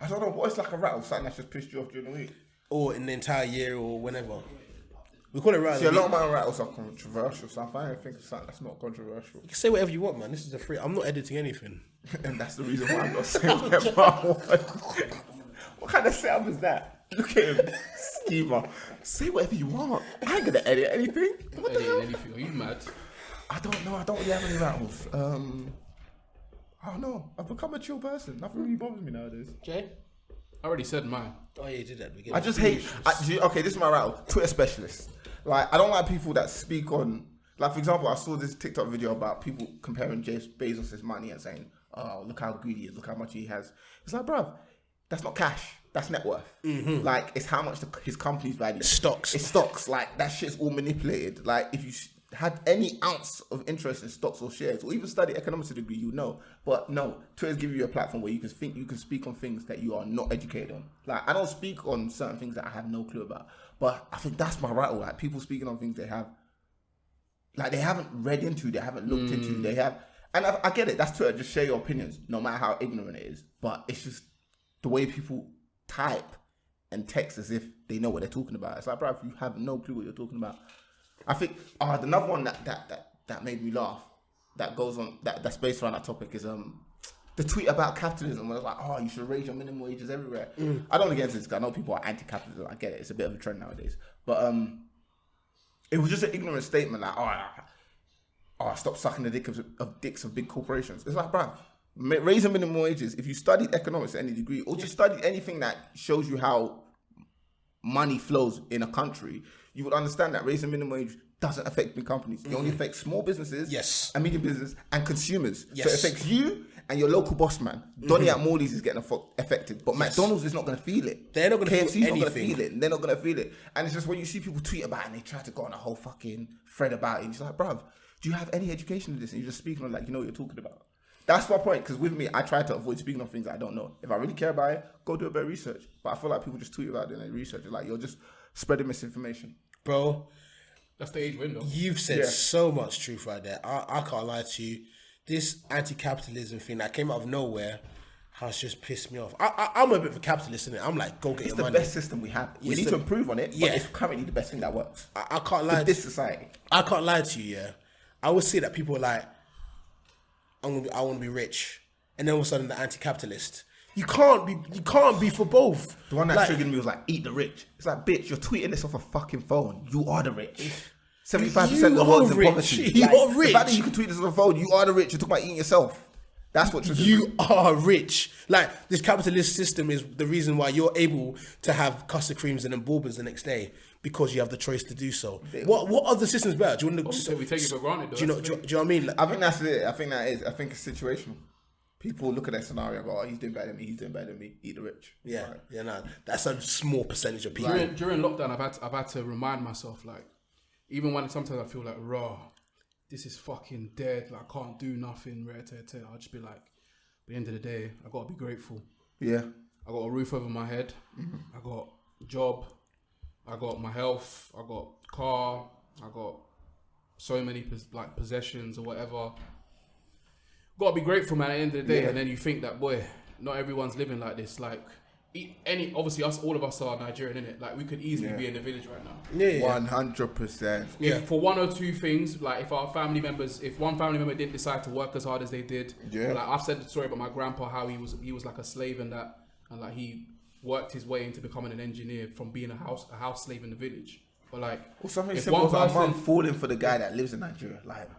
I don't know, what is like a rattle? Something that's just pissed you off during the week? Or in the entire year or whenever. We call it rattle. See, a lot of my rattles are controversial, so I don't think of something that's not controversial. You can say whatever you want, man. This is a free... I'm not editing anything. And that's the reason why I'm not saying whatever I want. What kind of setup is that? Look at him, schemer. Say whatever you want. I ain't gonna edit anything. What the hell? Anything? Are you mad? I don't know. I don't really have any rattles. I don't know. I've become a chill person. Nothing really bothers me nowadays. Jay? I already said mine. Oh, yeah, you did that. I just hate... okay, this is my rattle. Twitter specialists. Like, I don't like people that speak on... Like, for example, I saw this TikTok video about people comparing Jeff Bezos' money and saying, oh, look how greedy he is, look how much he has. It's like, bruv, that's not cash. That's net worth. Mm-hmm. Like, it's how much his company's value. Stocks. It's stocks. Like, that shit's all manipulated. Like, if you had any ounce of interest in stocks or shares, or even study economics to a degree, you know. But no, Twitter's giving you a platform where you can speak on things that you are not educated on. Like, I don't speak on certain things that I have no clue about. But I think that's my rattle. Like, people speaking on things they haven't read into, they haven't looked into, they have... And I get it, that's Twitter, just share your opinions, no matter how ignorant it is. But it's just the way people type and text as if they know what they're talking about. It's like, bro, if you have no clue what you're talking about. I think another one that made me laugh, that goes on, that's based around that topic is the tweet about capitalism, where it's like, oh, you should raise your minimum wages everywhere. I don't want to get into this because I know people are anti-capitalism. I get it, it's a bit of a trend nowadays. But it was just an ignorant statement like, stop sucking the dicks of big corporations. It's like, bro, raising minimum wages, if you studied economics to any degree, or just studied anything that shows you how money flows in a country, you would understand that raising minimum wage doesn't affect big companies. It only affects small businesses, and medium business, and consumers. So it affects you and your local boss man. Donny at Morley's is getting affected, but McDonald's is not going to feel it. They're not going to feel anything. KFC's not going to feel it. They're not going to feel it. And it's just when you see people tweet about it and they try to go on a whole fucking thread about it, it's like, bruv, do you have any education in this? And you're just speaking on like, you know what you're talking about. That's my point, because with me, I try to avoid speaking on things that I don't know. If I really care about it, go do a bit of research. But I feel like people just tweet about it and they research. It's like, you're just spreading misinformation. Bro, that's the age window. You've said so much truth right there. I can't lie to you. This anti-capitalism thing that came out of nowhere has just pissed me off. I'm a bit of a capitalist, innit? I'm like, go get your money. It's the best system we have. We need to improve on it, but it's currently the best thing that works. I can't lie to this society. I can't lie to you, yeah. I would say that people are like, I want to be rich. And then all of a sudden, the anti-capitalist. You can't be for both. The one that triggered me was like, eat the rich. It's like, bitch, you're tweeting this off a fucking phone. You are the rich. 75% of the world's in poverty. You are rich. The fact that you can tweet this on a phone, you are the rich. You're talking about eating yourself. That's what you are rich. Like, this capitalist system is the reason why you're able to have custard creams and then bourbons the next day, because you have the choice to do so. What other system's better? Do you want to? We take it for granted. Though, do you know what I mean? Like, I think that's it. I think it's situational. People look at that scenario and go, oh, he's doing better than me, eat the rich. Yeah, right. That's a small percentage of people. During lockdown, I've had to remind myself, like, even when sometimes I feel like, raw, this is fucking dead, like, I can't do nothing, I'll just be like, at the end of the day, I gotta be grateful. Yeah. I got a roof over my head, I got a job, I got my health, I got car, I got so many possessions or whatever. Gotta be grateful, man, at the end of the day. And then you think that, boy, not everyone's living like this. Like, obviously all of us are Nigerian, innit? Like, we could easily be in the village right now. 100%. If for one or two things, like if one family member didn't decide to work as hard as they did, like I've said the story about my grandpa, how he was like a slave and like he worked his way into becoming an engineer from being a house slave in the village. But like, something simple as my mum falling for the guy that lives in Nigeria, like.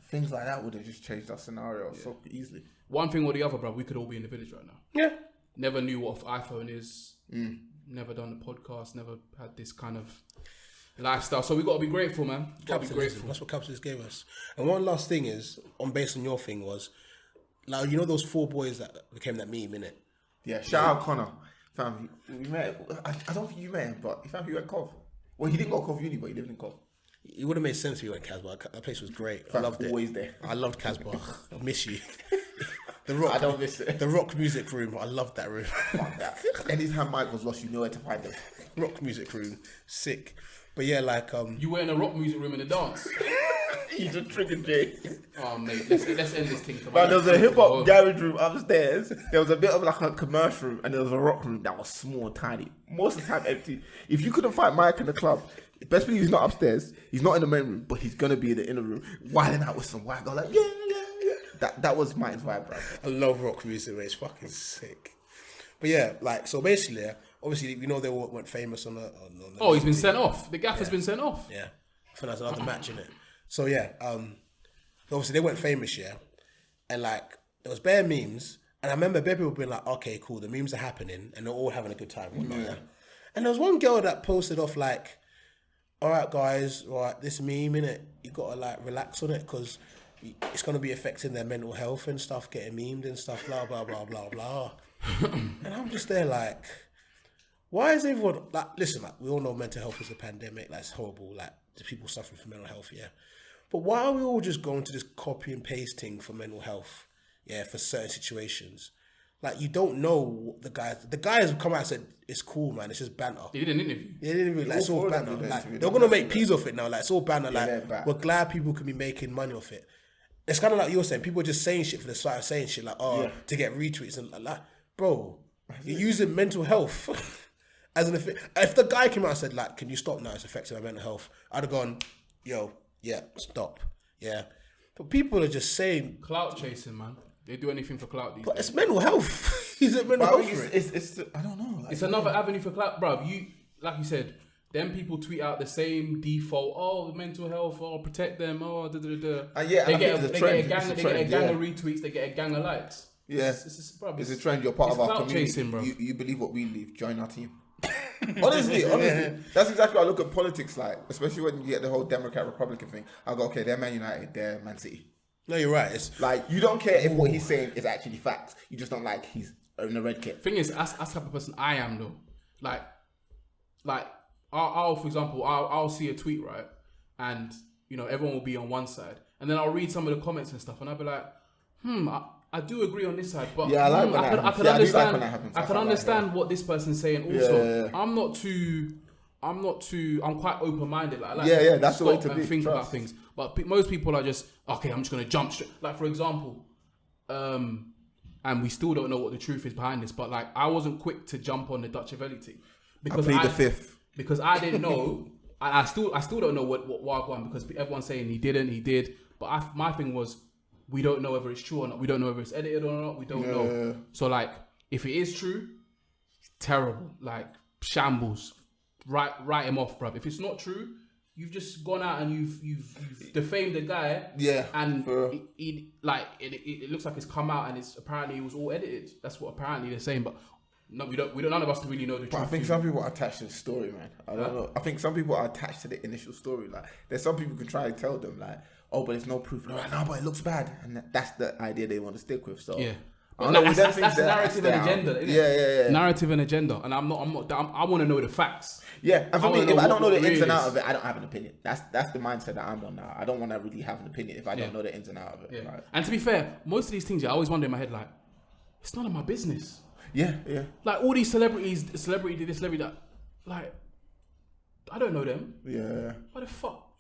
Things like that would have just changed our scenario so easily. One thing or the other, bro, we could all be in the village right now. Yeah. Never knew what an iPhone is. Never done the podcast. Never had this kind of lifestyle. So we got to be grateful, man. Got to be grateful. That's what capitalism gave us. And one last thing is, based on your thing, was, like, you know those 4 boys that became that meme, innit? Yeah, shout out Connor. Fam, we met, I don't think you met him, but he went Cov. Well, he didn't go Cov Uni, but he lived in Cov. It would have made sense if you went Casbah. That place was great. I loved it. Always there. I loved Casbah. I miss you. The Rock. I don't miss it. The Rock music room. I loved that room. Fuck that. Anytime Mike was lost, you know where to find him. Rock music room. Sick. But yeah, like... You were in a rock music room in a dance? You just triggered Jay. Oh mate, let's end this thing. But there was a hip hop garage room upstairs. There was a bit of like a commercial room, and there was a rock room that was small, tiny. Most of the time empty. If you couldn't find Mike in the club, best believe he's not upstairs. He's not in the main room, but he's gonna be in the inner room, wilding out with some white girl like yeah. That was Mike's vibe, bro. I love rock music, man. It's fucking sick. But yeah, like so basically, obviously we know they weren't famous on the. Oh, he's been sent off. The gaffer's been sent off. Yeah, I think that's another match in it. So yeah, obviously they weren't famous, yeah, and like there was bare memes, and I remember bare people being like, okay, cool, the memes are happening, and they're all having a good time, yeah. And there was one girl that posted off like, all right, guys, right, this meme innit, you gotta like relax on it because it's gonna be affecting their mental health and stuff, getting memed and stuff, blah blah blah blah blah. And I'm just there like, why is everyone like? Listen, like we all know mental health is a pandemic, like it's horrible, like the people suffering from mental health, yeah. But why are we all just going to this copy and pasting for mental health, yeah, for certain situations? Like you don't know what the guys have come out and said it's cool, man. It's just banter. They did an interview. They didn't even like it's all banter. Like they're gonna make peas off it now. Like it's all banter. Like we're glad people can be making money off it. It's kind of like you're saying. People are just saying shit for the sake of saying shit, like to get retweets and like, bro, you're using mental health as an effect. If the guy came out and said like, "Can you stop now? It's affecting my mental health," I'd have gone, "Yo, yeah, stop, yeah." But people are just saying clout chasing, man. They do anything for clout these but days. it's mental health. Is it mental health? It's I don't know. Like, It's another avenue for clout, bruv. You, like you said, then people tweet out the same default. Oh, mental health. Oh, protect them. Oh, da da da. Yeah, they get it's a gang of retweets. They get a gang of likes. Yeah, it's a trend. You're part of our community. Chasing, bro. You believe what we believe. Join our team. honestly, that's exactly what I look at politics like. Especially when you get the whole Democrat Republican thing. I go, okay, they're Man United, they're Man City. No, you're right. It's like you don't care if what he's saying is actually facts. You just don't like he's in a red kit. Thing is, as the type of person I am though, like I'll for example, I'll see a tweet, right, and you know everyone will be on one side, and then I'll read some of the comments and stuff, and I'll be like, I do agree on this side, but yeah, I can understand. I can understand what this person's saying. Also, I'm quite open-minded. Like, I like that's the way to be. Think about things. But most people are just okay. I'm just gonna jump straight. Like for example, and we still don't know what the truth is behind this. But like, I wasn't quick to jump on the Dutch Evelity because I played the fifth because I didn't know. I still don't know what won because everyone's saying he did. But my thing was we don't know whether it's true or not. We don't know whether it's edited or not. We don't know. So like, if it is true, terrible. Like shambles. Write him off, bruv. If it's not true, you've just gone out and you've defamed the guy. Yeah. And it looks like it's come out and it's apparently it was all edited. That's what apparently they're saying, but no, we don't. None of us really know the truth. I think some people are attached to the story, man. I don't know. I think some people are attached to the initial story. Like, there's some people who can try to tell them, like, oh, but there's no proof. They're like, no, but it looks bad, and that's the idea they want to stick with. So yeah. That's the narrative and agenda, isn't it? Yeah. Narrative and agenda, and I want to know the facts. Yeah, and for me, if I don't know the ins and out of it, I don't have an opinion. That's the mindset that I'm on now. I don't want to really have an opinion if I don't know the ins and out of it. Yeah. Like, and to be fair, most of these things, I always wonder in my head, like, it's none of my business. Yeah. Like all these celebrity did this, celebrity that, like, I don't know them. Yeah. What the fuck?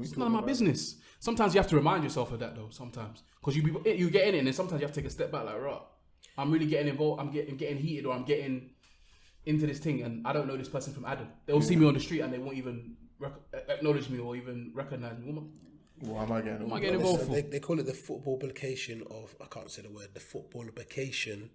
It's none of my business. Sometimes you have to remind yourself of that though. Sometimes because you get in it, and then sometimes you have to take a step back. Like, right, I'm really getting involved. I'm getting heated, or I'm getting into this thing, and I don't know this person from Adam. They'll see me on the street and they won't even acknowledge me or even recognize me. What am I getting involved for? They call it the footballification of. I can't say the word. The footballification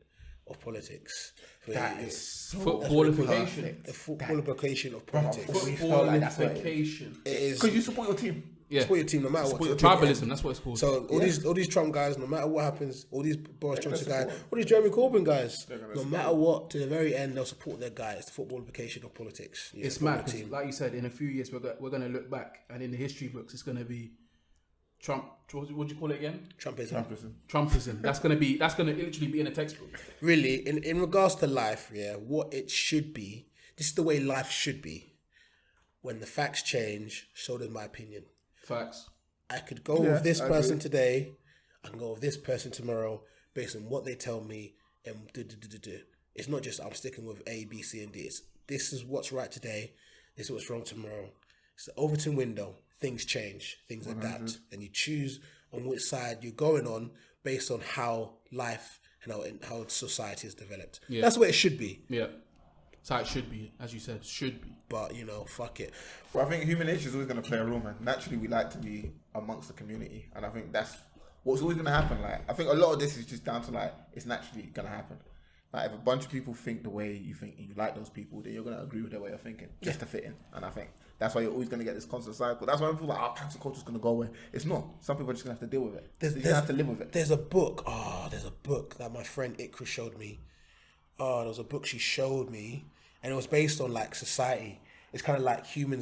of politics. That is so footballification. The footballification of politics. Footballification. It is because you support your team. Yeah. Support your team no matter what. Tribalism, that's what it's called. So all these Trump guys, no matter what happens, all these Boris Johnson guys, all these Jeremy Corbyn guys, no matter what, to the very end, they'll support their guy. It's the footballification of politics. Yeah, it's mad. Like you said, in a few years, we're going to look back, and in the history books, it's going to be Trump. What do you call it again? Trumpism. That's going to literally be in a textbook. Really, in regards to life, what it should be. This is the way life should be. When the facts change, so does my opinion. Facts. I could go with this person today. I can go with this person tomorrow based on what they tell me. And it's not just I'm sticking with A, B, C, and D. This is what's right today. This is what's wrong tomorrow. It's the Overton window. things change, things adapt, and you choose on which side you're going on based on how life and how society has developed. Yeah. That's what it should be. Yeah. That's how it should be, as you said, should be. But, you know, fuck it. Well, I think human nature is always going to play a role, man. Naturally, we like to be amongst the community, and I think that's what's always going to happen. Like, I think a lot of this is just down to like it's naturally going to happen. Like, if a bunch of people think the way you think, and you like those people, then you're going to agree with their way of thinking just to fit in. And I think that's why you're always going to get this constant cycle. That's why people are like, oh, cancel culture is going to go away. It's not. Some people are just going to have to deal with it. You're going to have to live with it. There's a book that my friend Ikra showed me. There was a book she showed me, and it was based on like society. It's kind of like humans